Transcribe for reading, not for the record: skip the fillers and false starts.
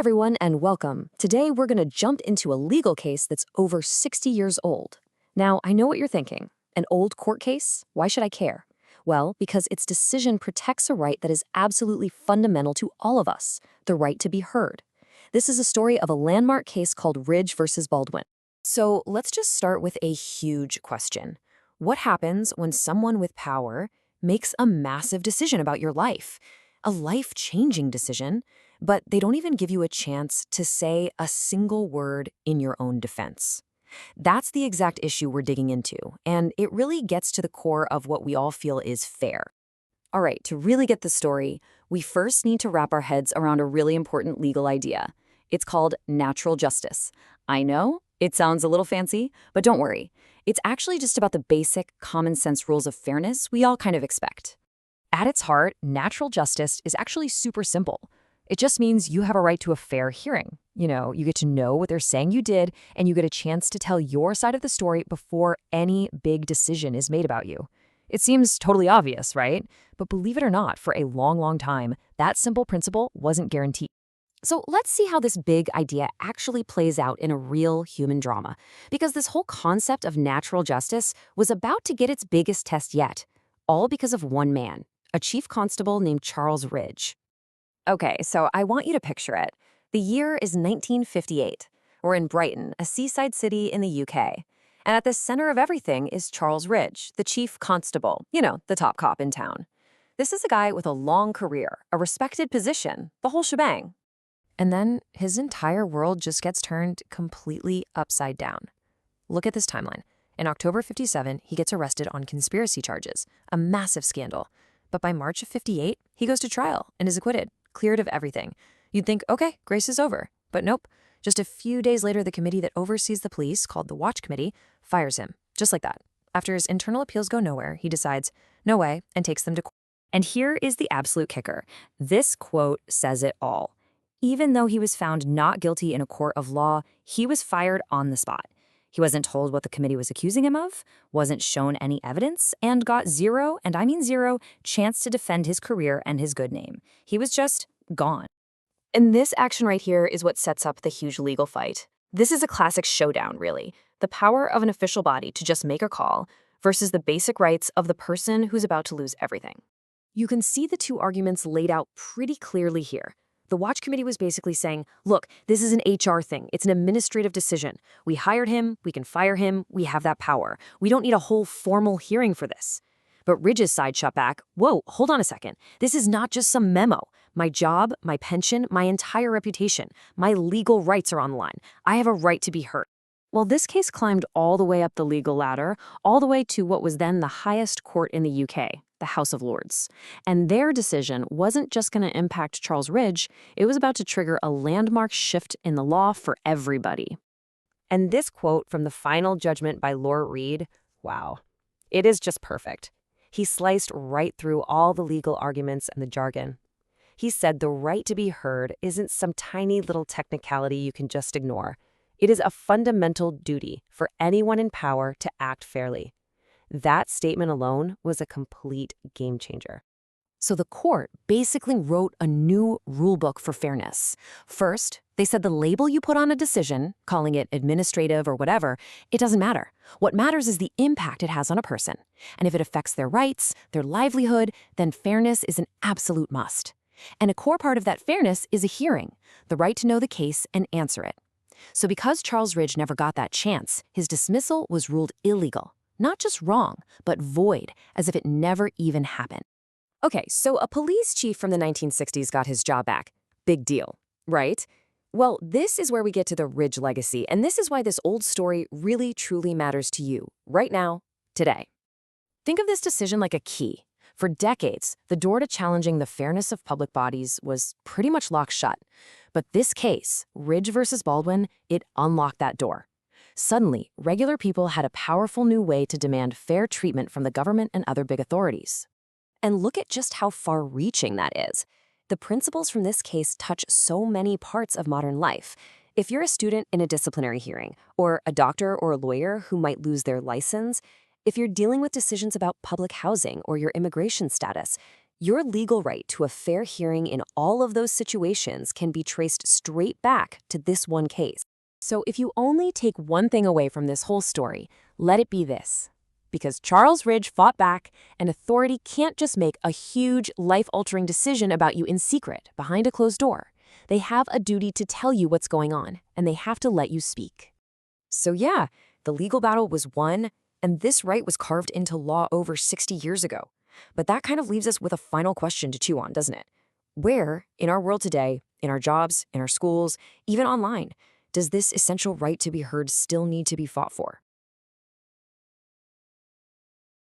everyone, and welcome. Today, we're going to jump into a legal case that's over 60 years old. Now, I know what you're thinking. An old court case? Why should I care? Well, because its decision protects a right that is absolutely fundamental to all of us, the right to be heard. This is a story of a landmark case called Ridge versus Baldwin. So let's just start with a huge question. What happens when someone with power makes a massive decision about your life? A life-changing decision, but they don't even give you a chance to say a single word in your own defense. That's the exact issue we're digging into, and it really gets to the core of what we all feel is fair. All right, to really get the story, we first need to wrap our heads around a really important legal idea. It's called natural justice. I know, it sounds a little fancy, but don't worry. It's actually just about the basic, common-sense rules of fairness we all kind of expect. At its heart, natural justice is actually super simple. It just means you have a right to a fair hearing. You get to know what they're saying you did, and you get a chance to tell your side of the story before any big decision is made about you. It seems totally obvious, right? But believe it or not, for a long, long time, that simple principle wasn't guaranteed. So let's see how this big idea actually plays out in a real human drama, because this whole concept of natural justice was about to get its biggest test yet, all because of one man, a chief constable named Charles Ridge. Okay, so I want you to picture it. The year is 1958. We're in Brighton, a seaside city in the UK. And at the center of everything is Charles Ridge, the chief constable, the top cop in town. This is a guy with a long career, a respected position, the whole shebang. And then his entire world just gets turned completely upside down. Look at this timeline. In October 57, he gets arrested on conspiracy charges, a massive scandal. But by March of 58, he goes to trial and is acquitted, cleared of everything. You'd think, okay, grace is over. But nope. Just a few days later, the committee that oversees the police, called the Watch Committee, fires him, just like that. After his internal appeals go nowhere, he decides, no way, and takes them to court. And here is the absolute kicker. This quote says it all. Even though he was found not guilty in a court of law, he was fired on the spot. He wasn't told what the committee was accusing him of, wasn't shown any evidence, and got zero, and I mean zero, chance to defend his career and his good name. He was just gone. And this action right here is what sets up the huge legal fight. This is a classic showdown, really. The power of an official body to just make a call versus the basic rights of the person who's about to lose everything. You can see the two arguments laid out pretty clearly here. The Watch Committee was basically saying, look, this is an HR thing. It's an administrative decision. We hired him, we can fire him, we have that power. We don't need a whole formal hearing for this. But Ridge's side shot back, whoa, hold on a second. This is not just some memo. My job, my pension, my entire reputation, my legal rights are on the line. I have a right to be heard. Well, this case climbed all the way up the legal ladder, all the way to what was then the highest court in the UK, the House of Lords. And their decision wasn't just going to impact Charles Ridge, it was about to trigger a landmark shift in the law for everybody. And this quote from the final judgment by Lord Reed, wow, it is just perfect. He sliced right through all the legal arguments and the jargon. He said the right to be heard isn't some tiny little technicality you can just ignore. It is a fundamental duty for anyone in power to act fairly. That statement alone was a complete game changer. So the court basically wrote a new rulebook for fairness. First, they said the label you put on a decision, calling it administrative or whatever, it doesn't matter. What matters is the impact it has on a person. And if it affects their rights, their livelihood, then fairness is an absolute must. And a core part of that fairness is a hearing, the right to know the case and answer it. So because Charles Ridge never got that chance, his dismissal was ruled illegal. Not just wrong, but void, as if it never even happened. Okay, so a police chief from the 1960s got his job back. Big deal, right? Well, this is where we get to the Ridge legacy, and this is why this old story really, truly matters to you, right now, today. Think of this decision like a key. For decades, the door to challenging the fairness of public bodies was pretty much locked shut. But this case, Ridge versus Baldwin, it unlocked that door. Suddenly, regular people had a powerful new way to demand fair treatment from the government and other big authorities. And look at just how far-reaching that is. The principles from this case touch so many parts of modern life. If you're a student in a disciplinary hearing, or a doctor or a lawyer who might lose their license, if you're dealing with decisions about public housing or your immigration status, Your legal right to a fair hearing in all of those situations can be traced straight back to this one case. So if you only take one thing away from this whole story, let it be this. Because Charles Ridge fought back, an authority can't just make a huge, life-altering decision about you in secret, behind a closed door. They have a duty to tell you what's going on, and they have to let you speak. So yeah, the legal battle was won, and this right was carved into law over 60 years ago. But that kind of leaves us with a final question to chew on, doesn't it? Where, in our world today, in our jobs, in our schools, even online, does this essential right to be heard still need to be fought for?